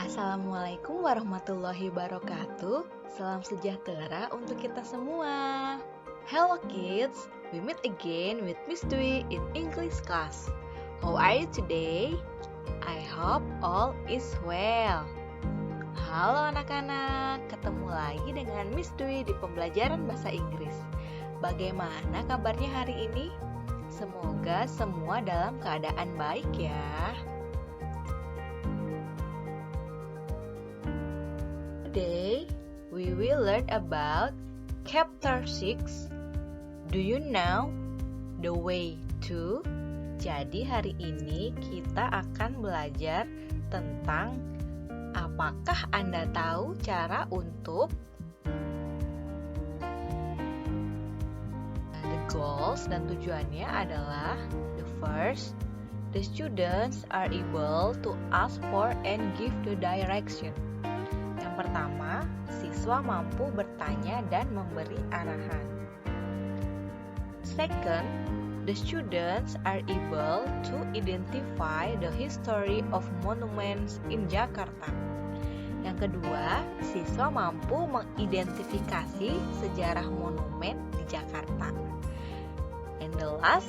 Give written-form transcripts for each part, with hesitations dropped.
Assalamualaikum warahmatullahi wabarakatuh. Salam sejahtera untuk kita semua. Hello kids, we meet again with Miss Dwi in English class. How are you today? I hope all is well. Halo anak-anak, ketemu lagi dengan Miss Dwi di pembelajaran bahasa Inggris. Bagaimana kabarnya hari ini? Semoga semua dalam keadaan baik ya. Today, we will learn about Chapter 6. Do you know the way to? Jadi hari ini kita akan belajar tentang apakah Anda tahu cara untuk the goals dan tujuannya adalah the first, the students are able to ask for and give the direction. Yang pertama, siswa mampu bertanya dan memberi arahan. Second, the students are able to identify the history of monuments in Jakarta. Yang kedua, siswa mampu mengidentifikasi sejarah monumen di Jakarta. And the last,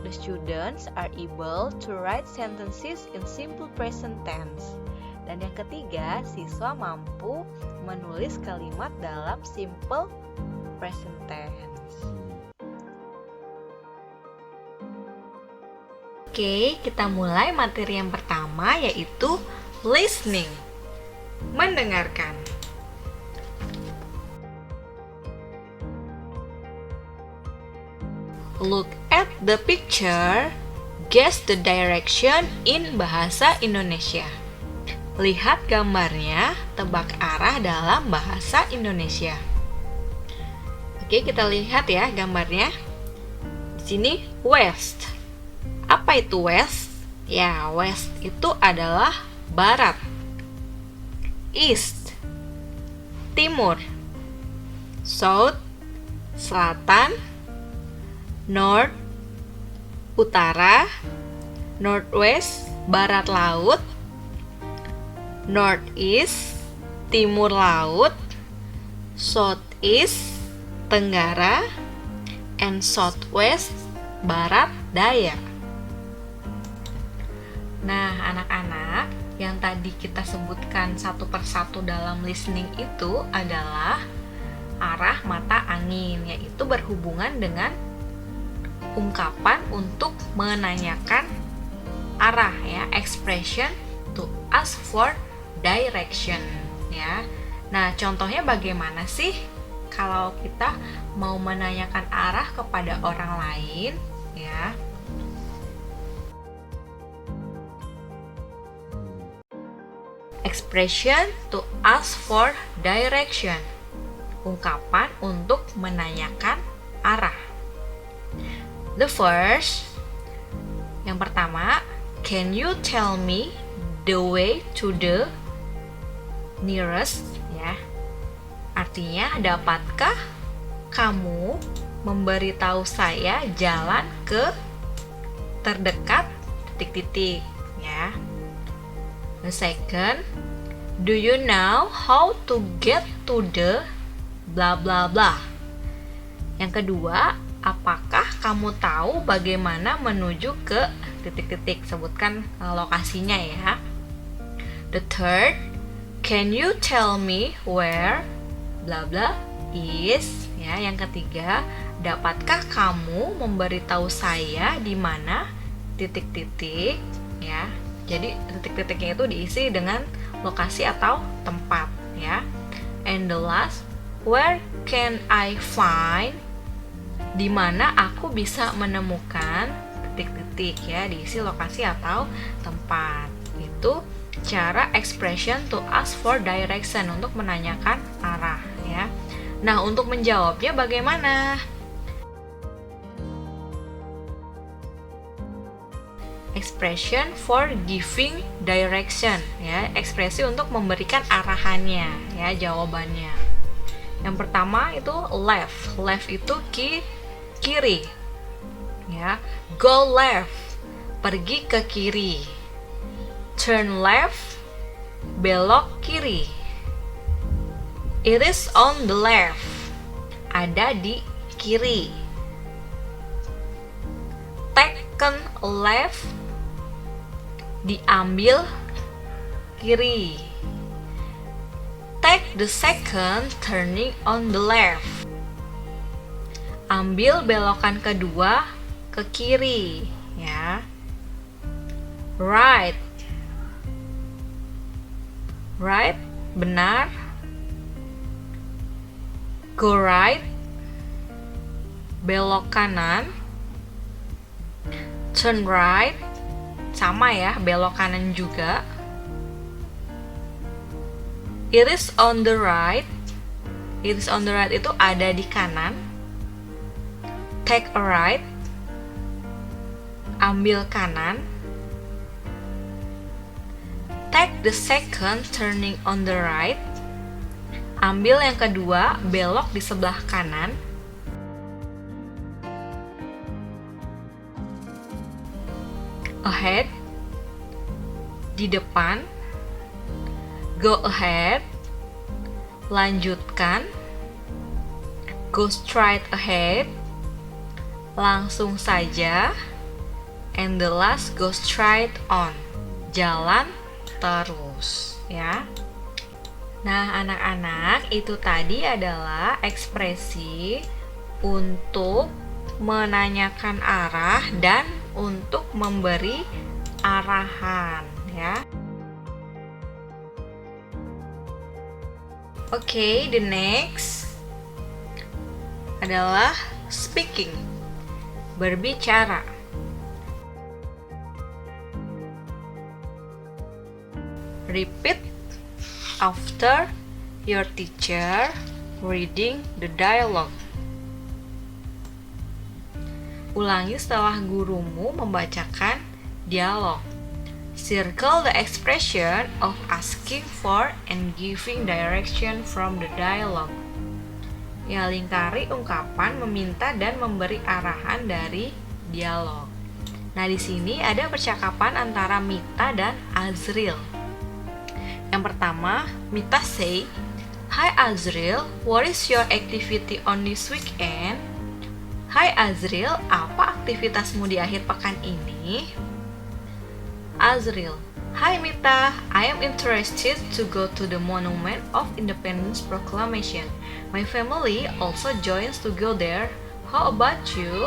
the students are able to write sentences in simple present tense. Dan yang ketiga, siswa mampu menulis kalimat dalam simple present tense. Oke, kita mulai materi yang pertama yaitu listening. Mendengarkan. Look at the picture. Guess the direction in bahasa Indonesia. Lihat gambarnya, tebak arah dalam bahasa Indonesia. Oke, kita lihat ya gambarnya. Di sini west. Apa itu west? Ya, west itu adalah barat. East, timur. South, selatan. North, utara. Northwest, barat laut. Northeast, timur laut. Southeast, tenggara. And southwest, barat daya. Nah, anak-anak, yang tadi kita sebutkan satu persatu dalam listening itu adalah arah mata angin, yaitu berhubungan dengan ungkapan untuk menanyakan arah ya, expression to ask for direction ya. Nah, contohnya bagaimana sih kalau kita mau menanyakan arah kepada orang lain ya? Expression to ask for direction. Ungkapan untuk menanyakan arah. The first, yang pertama, can you tell me the way to the nearest ya. Artinya, dapatkah kamu memberitahu saya jalan ke terdekat titik-titik ya. The second, do you know how to get to the bla bla bla. Yang kedua, apakah kamu tahu bagaimana menuju ke titik-titik? Sebutkan lokasinya ya. The third, can you tell me where bla bla is? Ya, yang ketiga, dapatkah kamu memberitahu saya di mana titik-titik? Ya, jadi titik-titiknya itu diisi dengan lokasi atau tempat ya. And the last, where can I find? Di mana aku bisa menemukan titik-titik ya, diisi lokasi atau tempat. Itu cara expression to ask for direction, untuk menanyakan arah ya. Nah, untuk menjawabnya bagaimana? Expression for giving direction ya, ekspresi untuk memberikan arahannya ya, jawabannya. Yang pertama itu left. Left itu kiri ya. Go left, pergi ke kiri. Turn left, belok kiri. It is on the left. Ada di kiri. Taken left, diambil kiri. Take the second turning on the left. Ambil belokan kedua ke kiri, ya. Right. Right, benar. Go right, belok kanan. Turn right, sama ya, belok kanan juga. It is on the right. It is on the right itu ada di kanan. Take a right, ambil kanan. Take the second turning on the right. Ambil yang kedua, belok di sebelah kanan. Ahead, di depan. Go ahead, lanjutkan. Go straight ahead, langsung saja. And the last, go straight on, jalan terus, ya. Nah, anak-anak, itu tadi adalah ekspresi untuk menanyakan arah dan untuk memberi arahan, ya. Oke, the next adalah speaking, berbicara. Repeat after your teacher reading the dialogue. Ulangi setelah gurumu membacakan dialog. Circle the expression of asking for and giving direction from the dialogue. Ya, lingkari ungkapan meminta dan memberi arahan dari dialog. Nah, di sini ada percakapan antara Mita dan Azril. Yang pertama, Mita say, "Hi Azril, what is your activity on this weekend?" Hai Azril, apa aktivitasmu di akhir pekan ini? Azril, "Hi Mita, I am interested to go to the Monument of Independence Proclamation. My family also joins to go there. How about you?"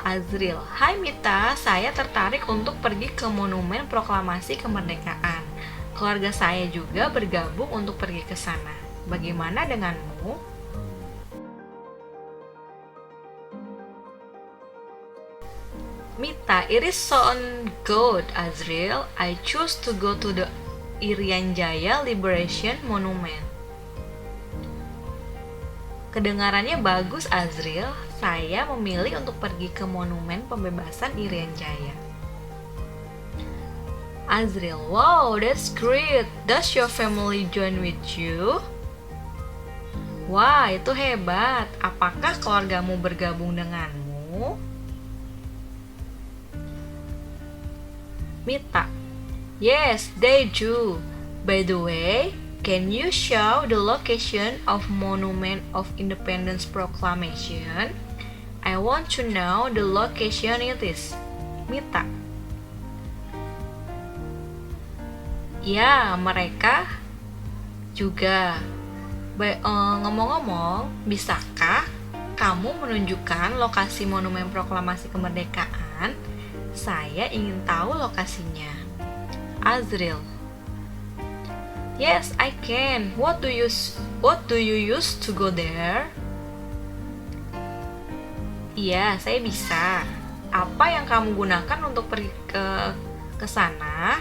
Azril, "Hai Mita, saya tertarik untuk pergi ke Monumen Proklamasi Kemerdekaan. Keluarga saya juga bergabung untuk pergi ke sana. Bagaimana denganmu?" Mita, "It is so good, Azril. I choose to go to the Irian Jaya Liberation Monument." Kedengarannya bagus, Azril. Saya memilih untuk pergi ke Monumen Pembebasan Irian Jaya. Azril, "Wow, that's great. Does your family join with you?" Wah, itu hebat. Apakah keluargamu bergabung denganmu? Mita, "Yes, they do. By the way, can you show the location of Monument of Independence Proclamation? I want to know the location it is." Mita, "Ya, mereka juga. Ngomong-ngomong, bisakah kamu menunjukkan lokasi Monumen Proklamasi Kemerdekaan? Saya ingin tahu lokasinya." Azril, "Yes, I can. What do you use to go there?" Iya, saya bisa. Apa yang kamu gunakan untuk pergi ke sana?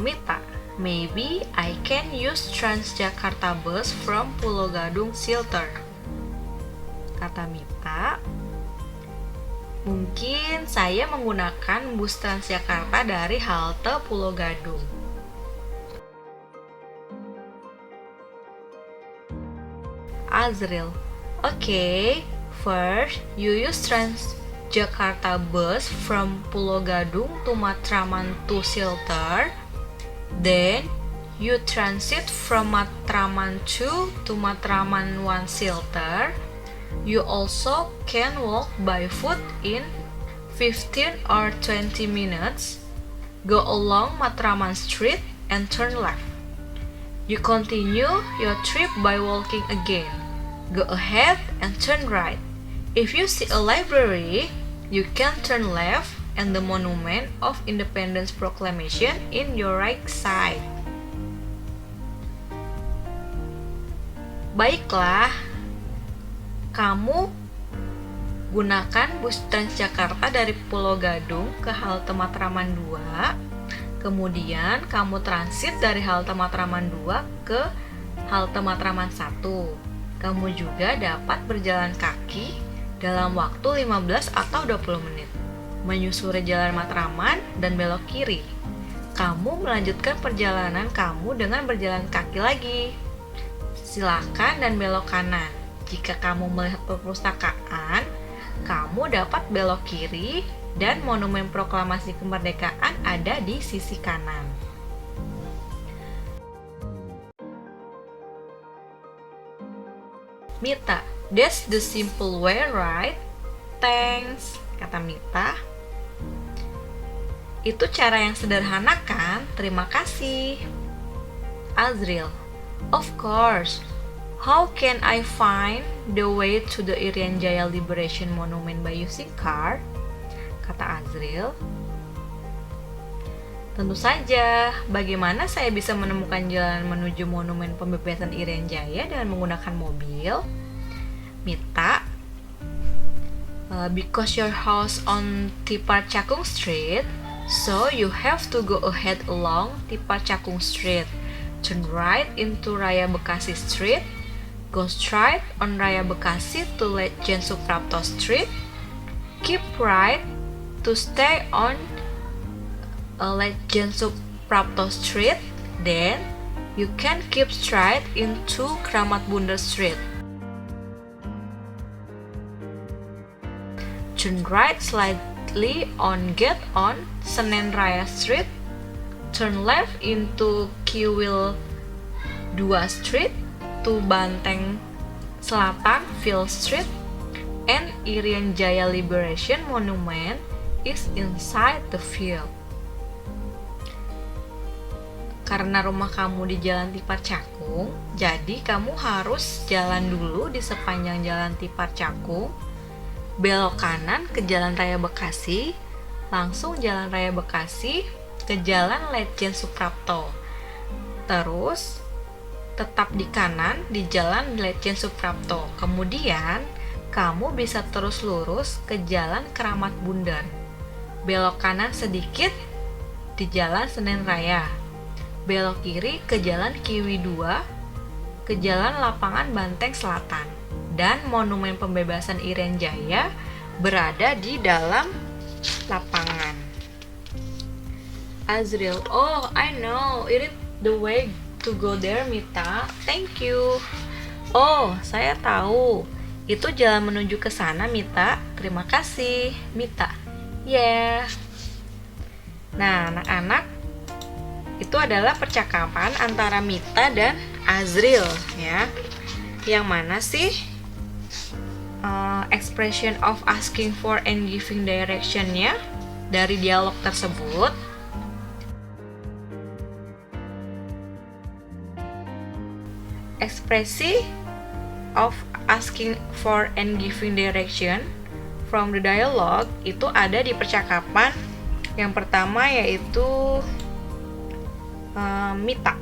Mita, "Maybe I can use Transjakarta bus from Pulau Gadung Shelter." Kata Mita, "Mungkin saya menggunakan bus Transjakarta dari halte Pulau Gadung." Azril, "Okay, first you use Jakarta bus from Pulau Gadung to Matraman 2 shelter. Then you transit from Matraman 2 to Matraman 1 shelter. You also can walk by foot in 15 or 20 minutes. Go along Matraman Street and turn left. You continue your trip by walking again. Go ahead and turn right. If you see a library, you can turn left and the Monument of Independence Proclamation in your right side. Baiklah, kamu gunakan bus Transjakarta dari Pulau Gadung ke halte Matraman 2. Kemudian kamu transit dari halte Matraman 2 ke halte Matraman 1. Kamu juga dapat berjalan kaki dalam waktu 15 atau 20 menit, menyusuri jalan Matraman dan belok kiri. Kamu melanjutkan perjalanan kamu dengan berjalan kaki lagi. Silakan dan belok kanan. Jika kamu melihat perpustakaan, kamu dapat belok kiri dan Monumen Proklamasi Kemerdekaan ada di sisi kanan. Mita, that's the simple way, right? Thanks, kata Mita. Itu cara yang sederhana kan? Terima kasih. Azril, of course. How can I find the way to the Irian Jaya Liberation Monument by using car? Kata Azril. Tentu saja, bagaimana saya bisa menemukan jalan menuju Monumen Pembebasan Irian Jaya dengan menggunakan mobil? Mita, because your house on Tipar Cakung Street, so you have to go ahead along Tipar Cakung Street, turn right into Raya Bekasi Street, go straight on Raya Bekasi to Letjen Suprapto Street, keep right to stay on Letjen Suprapto Street, then you can keep straight into Kramat Bundar Street. Turn right slightly on Get on Senen Raya Street, turn left into Kiwil 2 Street to Banteng Selatan Field Street, and Irian Jaya Liberation Monument is inside the field. Karena rumah kamu di Jalan Tipar Cakung, jadi kamu harus jalan dulu di sepanjang Jalan Tipar Cakung, belok kanan ke Jalan Raya Bekasi, langsung Jalan Raya Bekasi ke Jalan Letjen Suprapto. Terus tetap di kanan di Jalan Letjen Suprapto. Kemudian kamu bisa terus lurus ke Jalan Kramat Bundar. Belok kanan sedikit di Jalan Senen Raya. Belok kiri ke Jalan Kiwi 2, ke Jalan Lapangan Banteng Selatan. Dan Monumen Pembebasan Irian Jaya berada di dalam lapangan. Azril, oh I know, it is the way to go there, Mita. Thank you. Oh, saya tahu. Itu jalan menuju ke sana, Mita. Terima kasih, Mita. Yeah. Nah, anak-anak, itu adalah percakapan antara Mita dan Azril, ya. Yang mana sih expression of asking for and giving direction-nya dari dialog tersebut? Ekspresi of asking for and giving direction from the dialogue itu ada di percakapan yang pertama, yaitu Mita.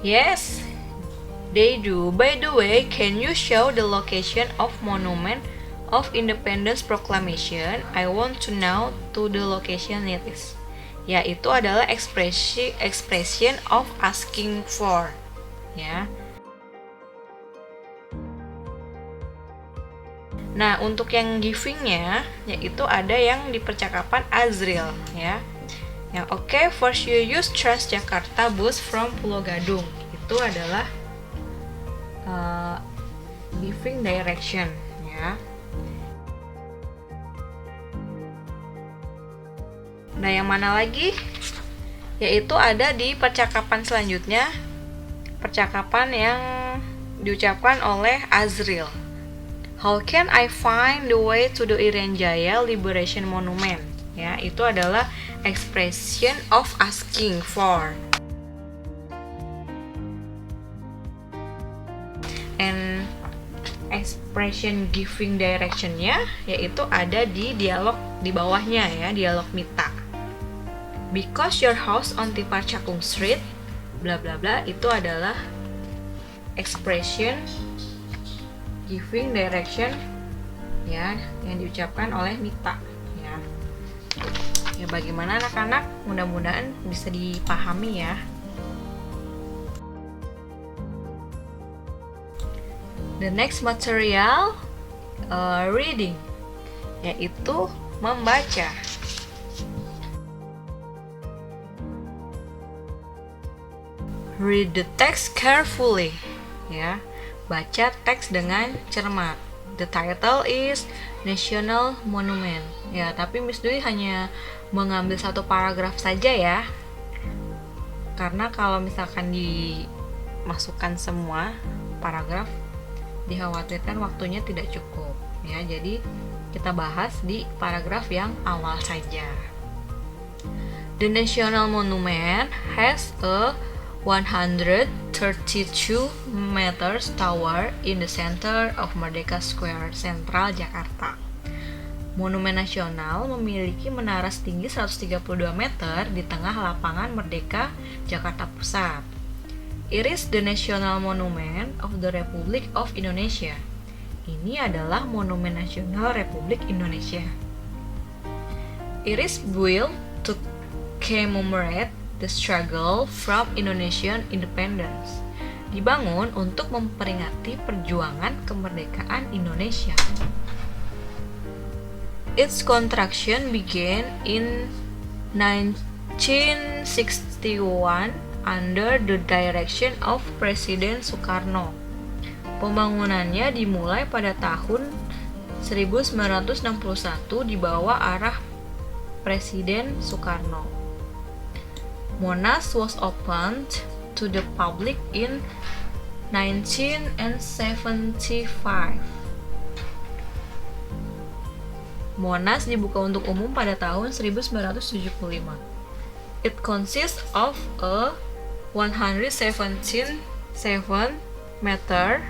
Yes, they do. By the way, can you show the location of Monument of Independence Proclamation? I want to know to the location it is. Ya, itu adalah expression of asking for. Ya. Nah, untuk yang giving-nya, yaitu ada yang di percakapan Azril, ya. Yang oke, first you use Transjakarta bus from Pulau Gadung. Itu adalah giving direction ya. Nah, yang mana lagi? Yaitu ada di percakapan selanjutnya, percakapan yang diucapkan oleh Azril. How can I find the way to the Irian Jaya Liberation Monument? Ya, itu adalah expression of asking for. And expression giving direction-nya yaitu ada di dialog di bawahnya ya, dialog Mita. Because your house on Tipar Cakung Street, bla bla bla, itu adalah expression giving direction ya yang diucapkan oleh Mita ya. Ya, bagaimana anak-anak? Mudah-mudahan bisa dipahami ya. The next material reading, yaitu membaca. Read the text carefully ya. Baca teks dengan cermat. The title is National Monument. Ya, tapi Miss Dwi hanya mengambil satu paragraf saja ya. Karena kalau misalkan dimasukkan semua paragraf, dikhawatirkan waktunya tidak cukup ya. Jadi kita bahas di paragraf yang awal saja. The National Monument has a 132 meters tower in the center of Merdeka Square, Sentral Jakarta. Monumen nasional memiliki menara setinggi 132 meter di tengah lapangan Merdeka, Jakarta Pusat. It is the national monument of the Republic of Indonesia. Ini adalah monumen nasional Republik Indonesia. It is built to commemorate the struggle from Indonesian independence. Dibangun untuk memperingati perjuangan kemerdekaan Indonesia. Its construction began in 1961 under the direction of Presiden Soekarno. Pembangunannya dimulai pada tahun 1961 di bawah arah Presiden Soekarno. Monas was opened to the public in 1975. Monas dibuka untuk umum pada tahun 1975. It consists of a 117 meter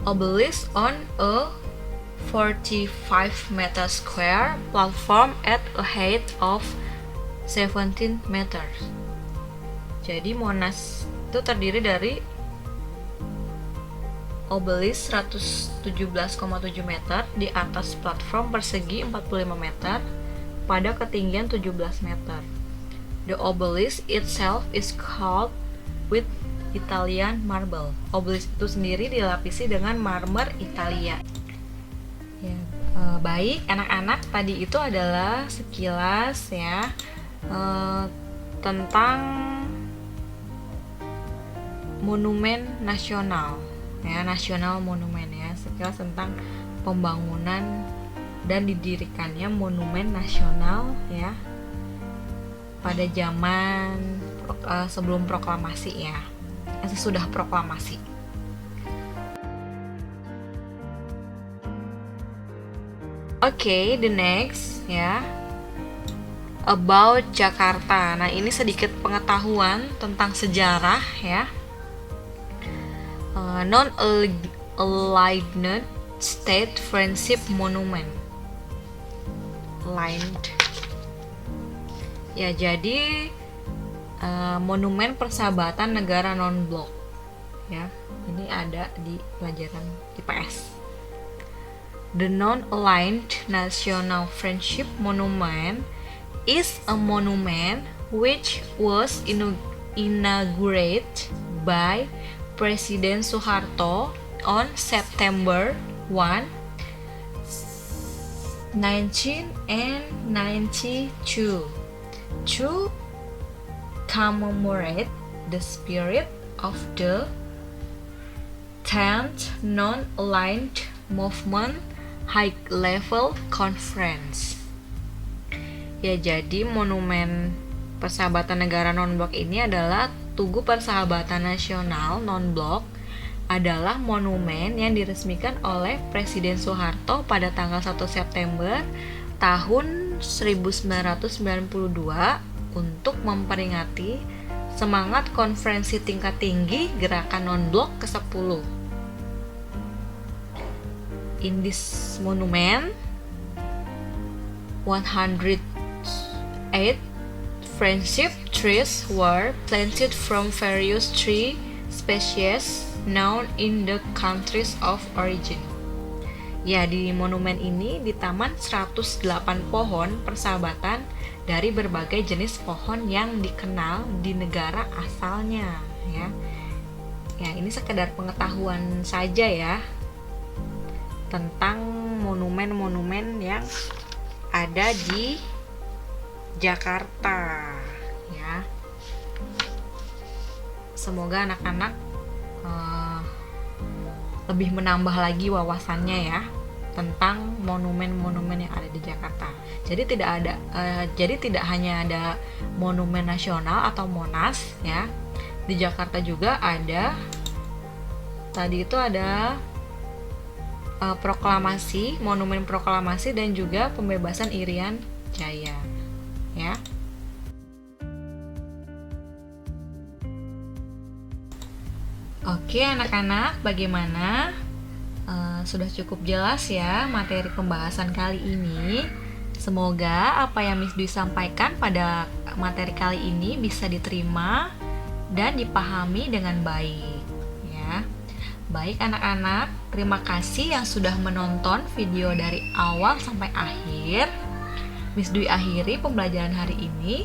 obelisk on a 45 meter square platform at a height of 17 meters. Jadi Monas itu terdiri dari obelisk 117,7 meter di atas platform persegi 45 meter pada ketinggian 17 meter. The obelisk itself is called with Italian marble. Obelisk itu sendiri dilapisi dengan marmer Italia. Ya, baik anak-anak, tadi itu adalah sekilas ya tentang monumen nasional ya, nasional monumen ya, sekilas tentang pembangunan dan didirikannya monumen nasional ya pada zaman sebelum proklamasi ya, sesudah proklamasi. Oke, the next ya, about Jakarta. Nah, ini sedikit pengetahuan tentang sejarah ya. Non-aligned State Friendship Monument. Aligned. Ya, jadi monumen persahabatan negara non-blok. Ya, ini ada di pelajaran IPS. The Non-Aligned National Friendship Monument is a monument which was inaugurated by President Soeharto on September 1, 1992 to commemorate the spirit of the 10th Non-Aligned Movement High Level Conference. Ya, jadi monumen persahabatan negara non-blok ini adalah Tugu Persahabatan Nasional non-blok, adalah monumen yang diresmikan oleh Presiden Soeharto pada tanggal 1 September tahun 1992 untuk memperingati semangat konferensi tingkat tinggi Gerakan Non-Blok ke-10. In this monument, 108 friendship trees were planted from various tree species known in the countries of origin. Ya, di monumen ini di taman 108 pohon persahabatan dari berbagai jenis pohon yang dikenal di negara asalnya, ya. Ya, ini sekedar pengetahuan saja ya tentang monumen-monumen yang ada di Jakarta, ya. Semoga anak-anak lebih menambah lagi wawasannya ya tentang monumen-monumen yang ada di Jakarta. Jadi tidak hanya ada monumen nasional atau Monas ya. Di Jakarta juga ada, tadi itu ada proklamasi, monumen proklamasi dan juga pembebasan Irian Jaya ya. Oke anak-anak, bagaimana? Sudah cukup jelas ya materi pembahasan kali ini. Semoga apa yang Miss Dwi sampaikan pada materi kali ini bisa diterima dan dipahami dengan baik ya. Baik anak-anak, terima kasih yang sudah menonton video dari awal sampai akhir. Miss Dwi akhiri pembelajaran hari ini.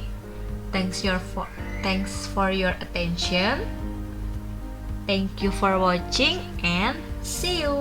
Thanks for your attention. Thank you for watching and see you.